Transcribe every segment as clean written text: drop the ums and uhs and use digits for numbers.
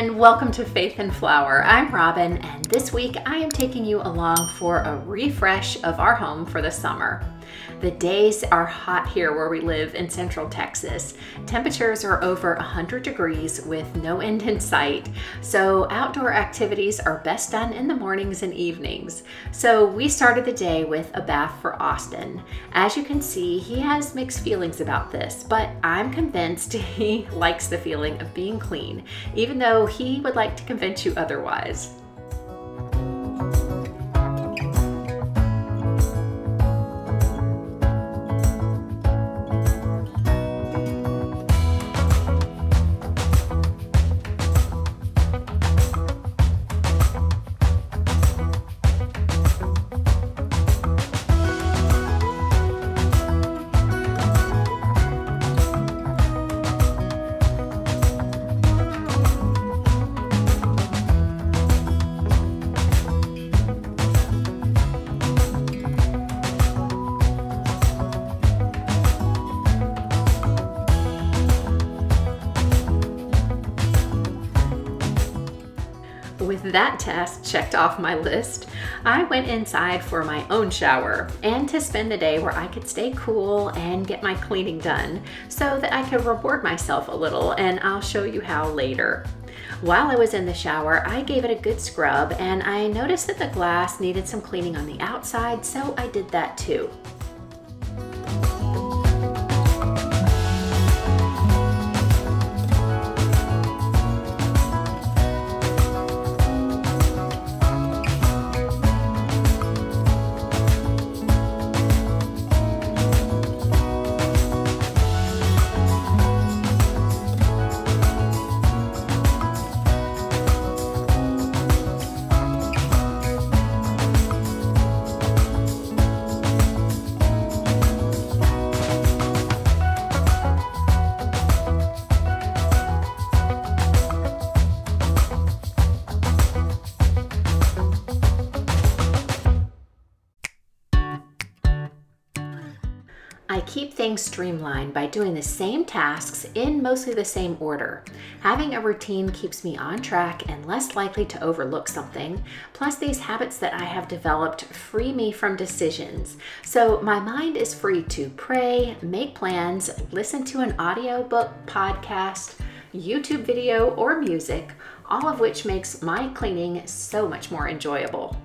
and welcome to Faith and Flower. I'm Robin, and this week I am taking you along for a refresh of our home for the summer. The days are hot here where we live in Central Texas. Temperatures are over 100 degrees with no end in sight, so outdoor activities are best done in the mornings and evenings. So we started the day with a bath for Austin. As you can see, he has mixed feelings about this, but I'm convinced he likes the feeling of being clean, even though he would like to convince you otherwise. With that task checked off my list, I went inside for my own shower and to spend the day where I could stay cool and get my cleaning done so that I could reward myself a little, and I'll show you how later. While I was in the shower, I gave it a good scrub and I noticed that the glass needed some cleaning on the outside, so I did that too. I keep things streamlined by doing the same tasks in mostly the same order. Having a routine keeps me on track and less likely to overlook something. Plus, these habits that I have developed free me from decisions. So my mind is free to pray, make plans, listen to an audiobook, podcast, YouTube video, or music, all of which makes my cleaning so much more enjoyable.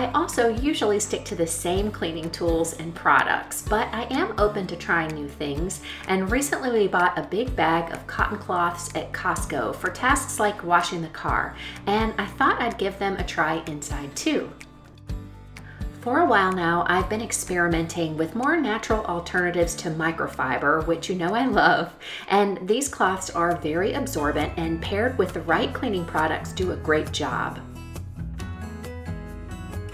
I also usually stick to the same cleaning tools and products, but I am open to trying new things, and recently we bought a big bag of cotton cloths at Costco for tasks like washing the car, and I thought I'd give them a try inside too. For a while now, I've been experimenting with more natural alternatives to microfiber, which you know I love, and these cloths are very absorbent and paired with the right cleaning products do a great job.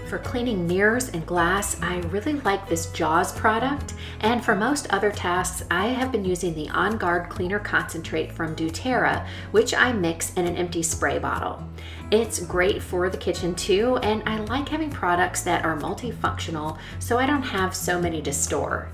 For cleaning mirrors and glass, I really like this Jaws product, and for most other tasks, I have been using the On Guard Cleaner Concentrate from doTERRA, which I mix in an empty spray bottle. It's great for the kitchen too, and I like having products that are multifunctional so I don't have so many to store.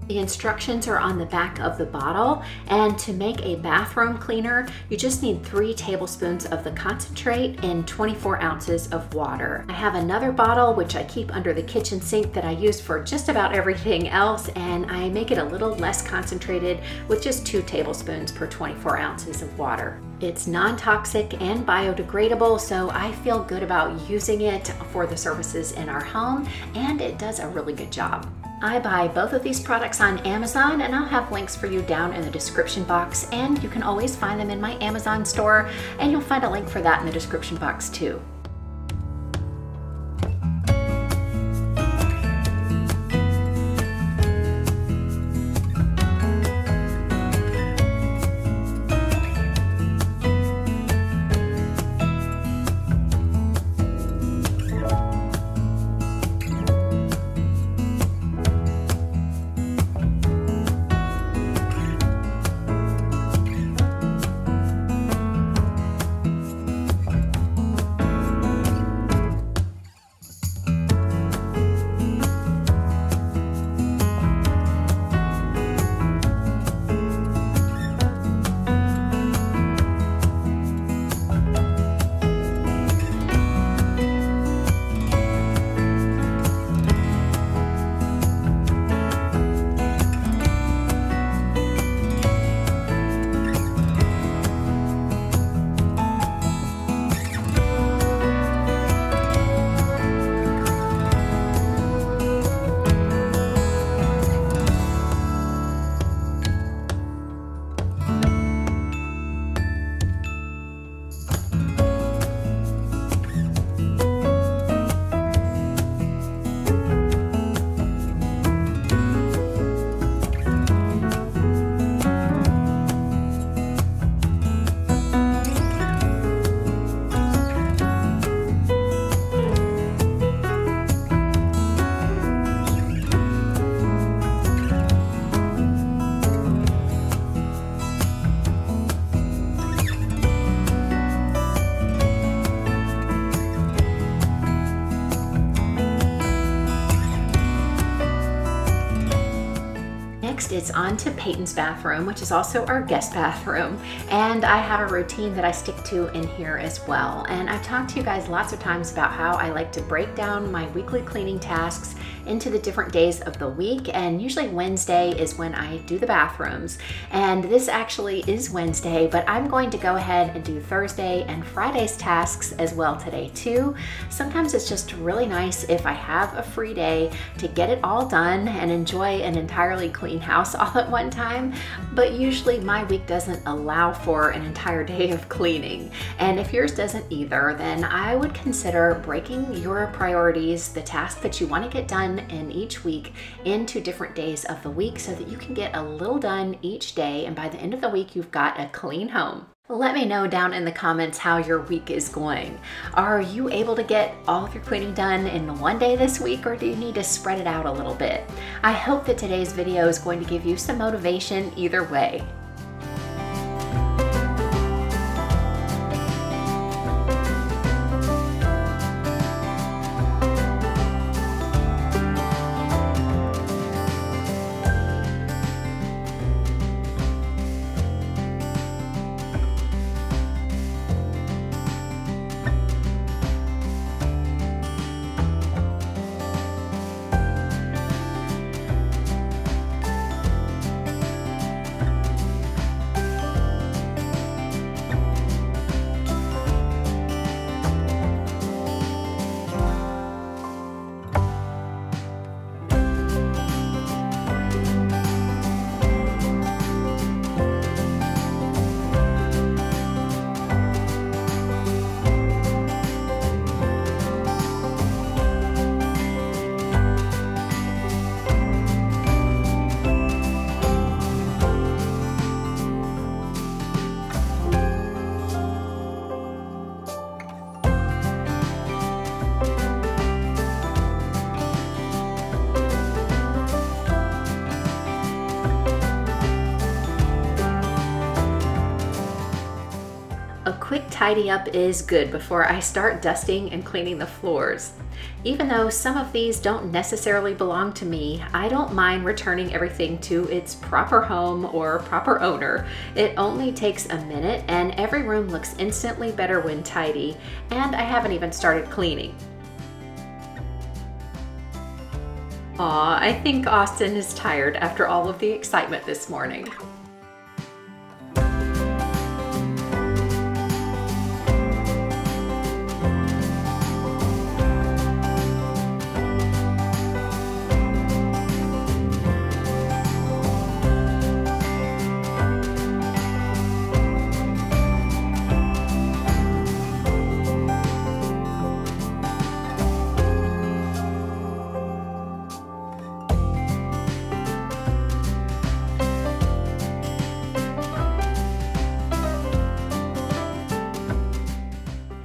The instructions are on the back of the bottle, and to make a bathroom cleaner, you just need 3 tablespoons of the concentrate and 24 ounces of water. I have another bottle which I keep under the kitchen sink that I use for just about everything else, and I make it a little less concentrated with just 2 tablespoons per 24 ounces of water. It's non-toxic and biodegradable, so I feel good about using it for the services in our home, and it does a really good job. I buy both of these products on Amazon, and I'll have links for you down in the description box, and you can always find them in my Amazon store, and you'll find a link for that in the description box too. Next, it's on to Peyton's bathroom, which is also our guest bathroom. And I have a routine that I stick to in here as well. And I've talked to you guys lots of times about how I like to break down my weekly cleaning tasks into the different days of the week. And usually Wednesday is when I do the bathrooms. And this actually is Wednesday, but I'm going to go ahead and do Thursday and Friday's tasks as well today too. Sometimes it's just really nice if I have a free day to get it all done and enjoy an entirely clean house all at one time, but usually my week doesn't allow for an entire day of cleaning. And if yours doesn't either, then I would consider breaking your priorities, the tasks that you want to get done in each week, into different days of the week so that you can get a little done each day, and by the end of the week you've got a clean home. Let me know down in the comments how your week is going. Are you able to get all of your cleaning done in one day this week, or do you need to spread it out a little bit? I hope that today's video is going to give you some motivation either way. tidy up is good before I start dusting and cleaning the floors. Even though some of these don't necessarily belong to me, I don't mind returning everything to its proper home or proper owner. It only takes a minute and every room looks instantly better when tidy, and I haven't even started cleaning. Aw, I think Austin is tired after all of the excitement this morning.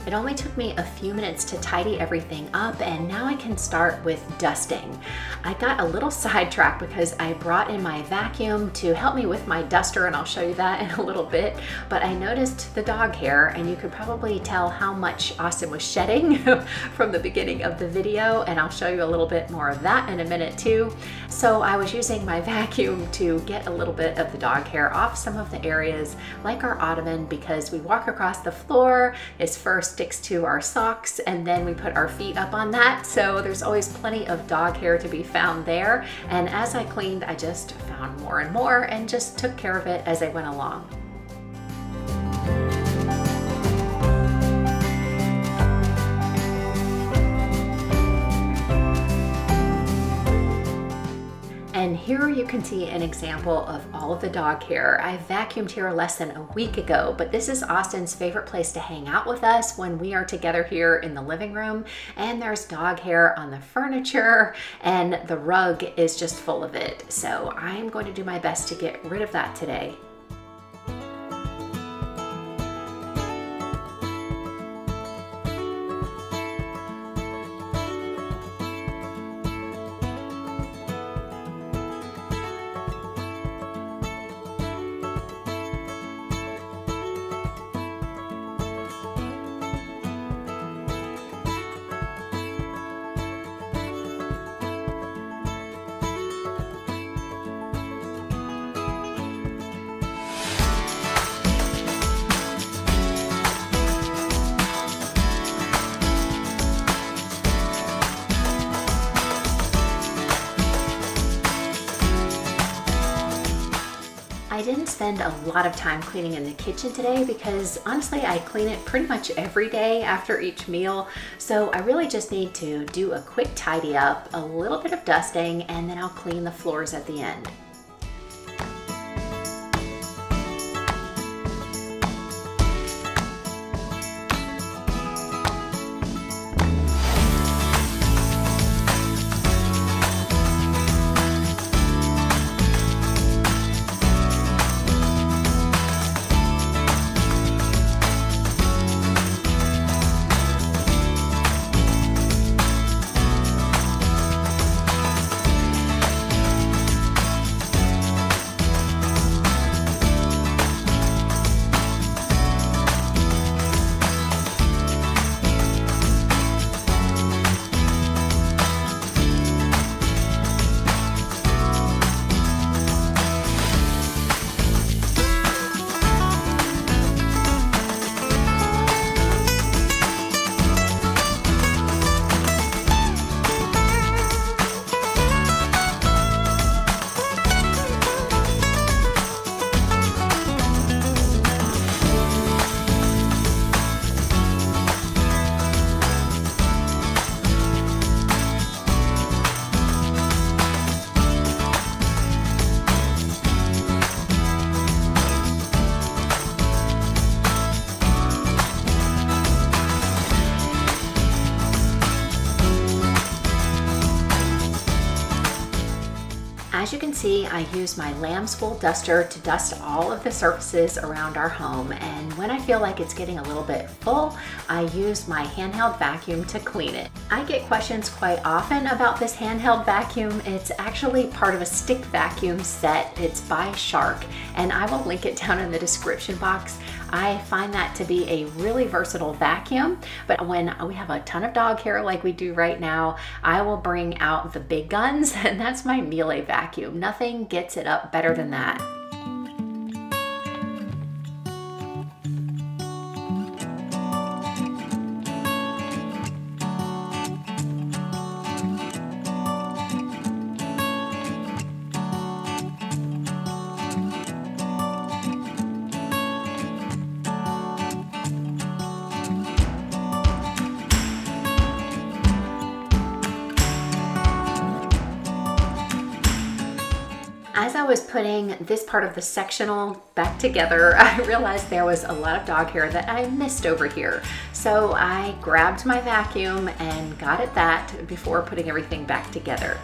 It only took me a few minutes to tidy everything up, and now I can start with dusting. I got a little sidetracked because I brought in my vacuum to help me with my duster, and I'll show you that in a little bit, but I noticed the dog hair, and you could probably tell how much Austin was shedding from the beginning of the video, and I'll show you a little bit more of that in a minute too. So I was using my vacuum to get a little bit of the dog hair off some of the areas like our ottoman, because we walk across the floor, his fur sticks to our socks, and then we put our feet up on that, so there's always plenty of dog hair to be found there. And as I cleaned, I just found more and more and just took care of it as I went along. And here you can see an example of all of the dog hair. I vacuumed here less than a week ago, but this is Austin's favorite place to hang out with us when we are together here in the living room. And there's dog hair on the furniture, and the rug is just full of it. So I'm going to do my best to get rid of that today. I didn't spend a lot of time cleaning in the kitchen today because honestly I clean it pretty much every day after each meal, so I really just need to do a quick tidy up, a little bit of dusting, and then I'll clean the floors at the end. As you can see, I use my lamb's wool duster to dust all of the surfaces around our home, and when I feel like it's getting a little bit full, I use my handheld vacuum to clean it. I get questions quite often about this handheld vacuum. It's actually part of a stick vacuum set. It's by Shark, and I will link it down in the description box. I find that to be a really versatile vacuum, but when we have a ton of dog hair like we do right now, I will bring out the big guns, and that's my Miele vacuum. Nothing gets it up better than that. As I was putting this part of the sectional back together, I realized there was a lot of dog hair that I missed over here. So I grabbed my vacuum and got at that before putting everything back together.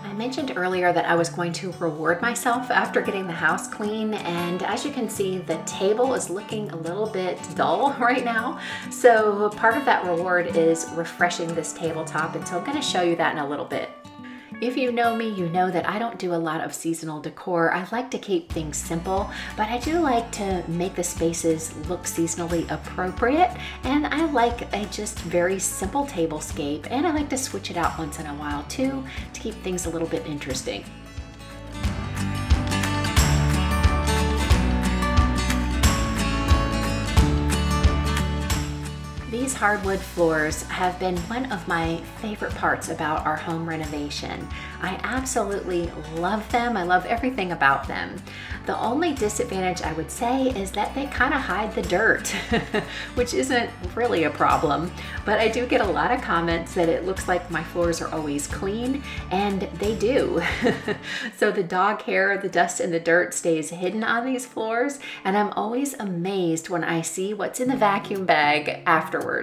I mentioned earlier that I was going to reward myself after getting the house clean, and as you can see, the table is looking a little bit dull right now. So part of that reward is refreshing this tabletop, and so I'm going to show you that in a little bit. If you know me, you know that I don't do a lot of seasonal decor. I like to keep things simple, but I do like to make the spaces look seasonally appropriate, and I like a just very simple tablescape, and I like to switch it out once in a while too to keep things a little bit interesting. These hardwood floors have been one of my favorite parts about our home renovation. I absolutely love them. I love everything about them. The only disadvantage I would say is that they kind of hide the dirt, which isn't really a problem, but I do get a lot of comments that it looks like my floors are always clean, and they do. So the dog hair, the dust, and the dirt stays hidden on these floors, and I'm always amazed when I see what's in the vacuum bag afterwards.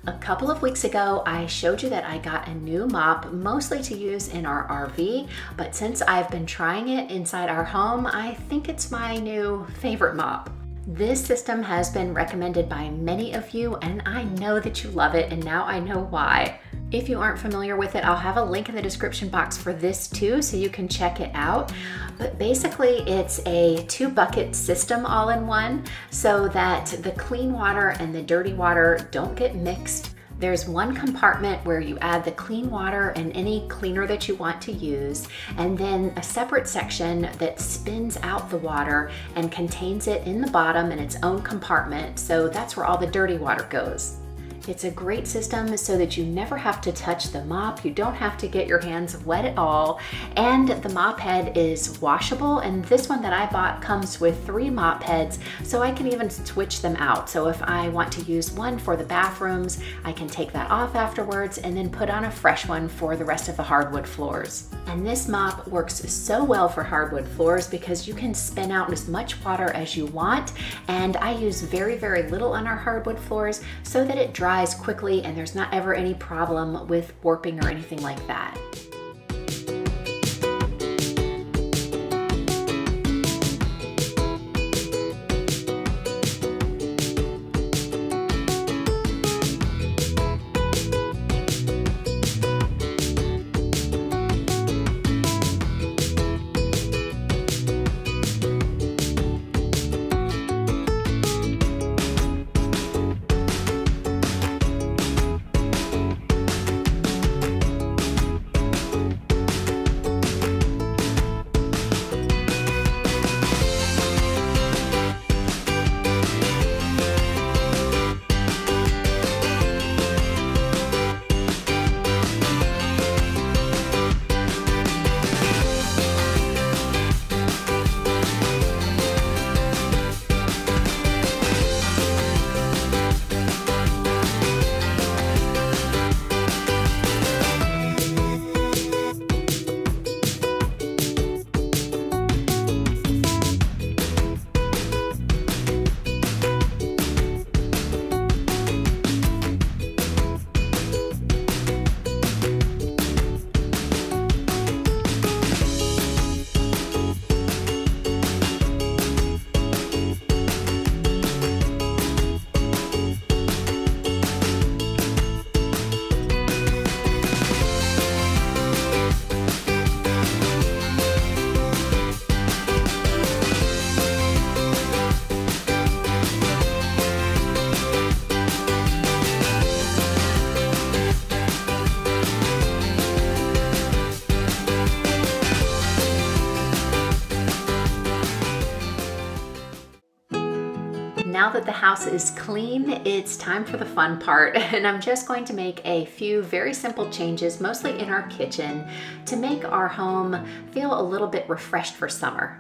A couple of weeks ago, I showed you that I got a new mop, mostly to use in our RV, but since I've been trying it inside our home, I think it's my new favorite mop. This system has been recommended by many of you, and I know that you love it, and now I know why. If you aren't familiar with it, I'll have a link in the description box for this too, so you can check it out. But basically, it's a 2-bucket system all in one, so that the clean water and the dirty water don't get mixed. There's one compartment where you add the clean water and any cleaner that you want to use, and then a separate section that spins out the water and contains it in the bottom in its own compartment, so that's where all the dirty water goes. It's a great system so that you never have to touch the mop, you don't have to get your hands wet at all, and the mop head is washable, and this one that I bought comes with 3 mop heads, so I can even switch them out. So if I want to use one for the bathrooms, I can take that off afterwards and then put on a fresh one for the rest of the hardwood floors. And this mop works so well for hardwood floors because you can spin out as much water as you want, and I use very, very little on our hardwood floors so that it dries quickly and there's not ever any problem with warping or anything like that. Now that the house is clean, it's time for the fun part, and I'm just going to make a few very simple changes, mostly in our kitchen, to make our home feel a little bit refreshed for summer.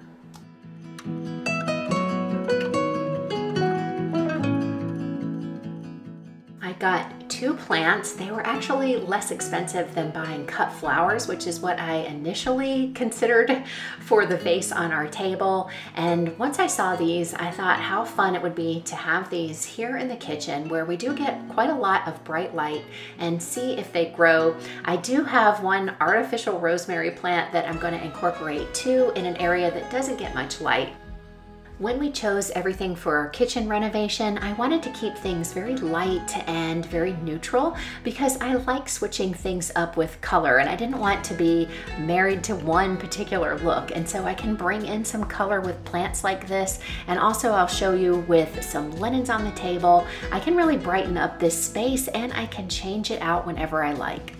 I got 2 plants. They were actually less expensive than buying cut flowers, which is what I initially considered for the vase on our table. And once I saw these, I thought how fun it would be to have these here in the kitchen where we do get quite a lot of bright light and see if they grow. I do have one artificial rosemary plant that I'm going to incorporate too in an area that doesn't get much light. When we chose everything for our kitchen renovation, I wanted to keep things very light and very neutral because I like switching things up with color, and I didn't want to be married to one particular look. And so I can bring in some color with plants like this, and also I'll show you with some linens on the table. I can really brighten up this space, and I can change it out whenever I like.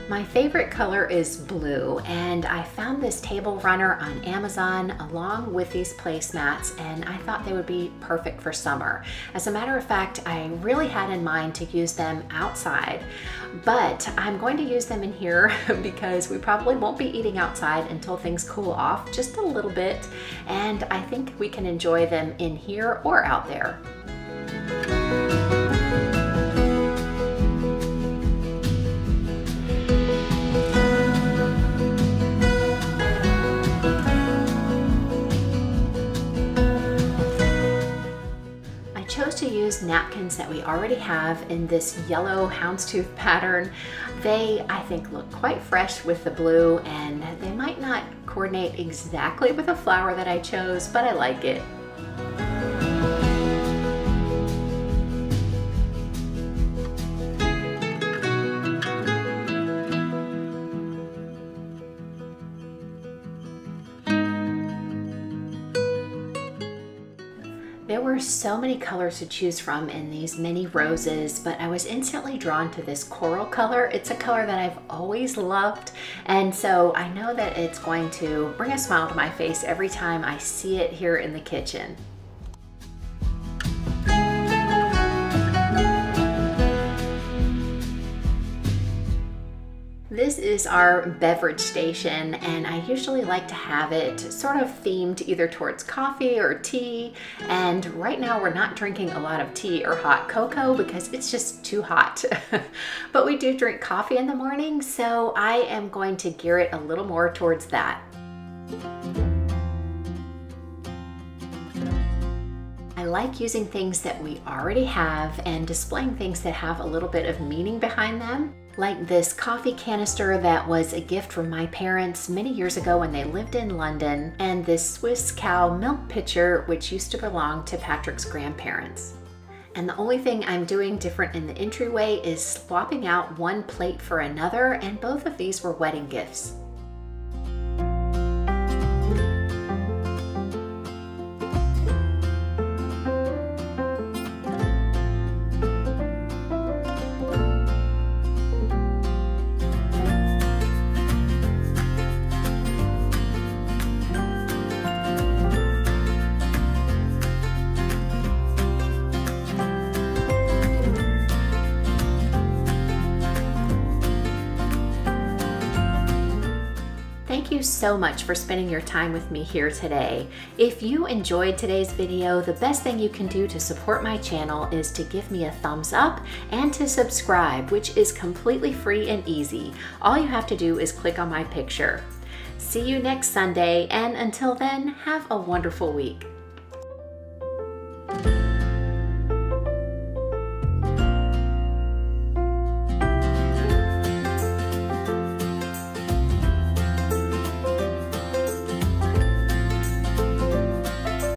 My favorite color is blue, and I found this table runner on Amazon along with these placemats, and I thought they would be perfect for summer. As a matter of fact, I really had in mind to use them outside, but I'm going to use them in here because we probably won't be eating outside until things cool off just a little bit, and I think we can enjoy them in here or out there. To use napkins that we already have in this yellow houndstooth pattern. They, I think, look quite fresh with the blue, and they might not coordinate exactly with the flower that I chose, but I like it. were so many colors to choose from in these mini roses, but I was instantly drawn to this coral color. It's a color that I've always loved, and so I know that it's going to bring a smile to my face every time I see it here in the kitchen. This is our beverage station, and I usually like to have it sort of themed either towards coffee or tea. And right now we're not drinking a lot of tea or hot cocoa because it's just too hot. But we do drink coffee in the morning, so I am going to gear it a little more towards that. I like using things that we already have and displaying things that have a little bit of meaning behind them. Like this coffee canister that was a gift from my parents many years ago when they lived in London, and this Swiss cow milk pitcher which used to belong to Patrick's grandparents. And the only thing I'm doing different in the entryway is swapping out one plate for another, and both of these were wedding gifts. Thank you so much for spending your time with me here today. If you enjoyed today's video, the best thing you can do to support my channel is to give me a thumbs up and to subscribe, which is completely free and easy. All you have to do is click on my picture. See you next Sunday, and until then, have a wonderful week.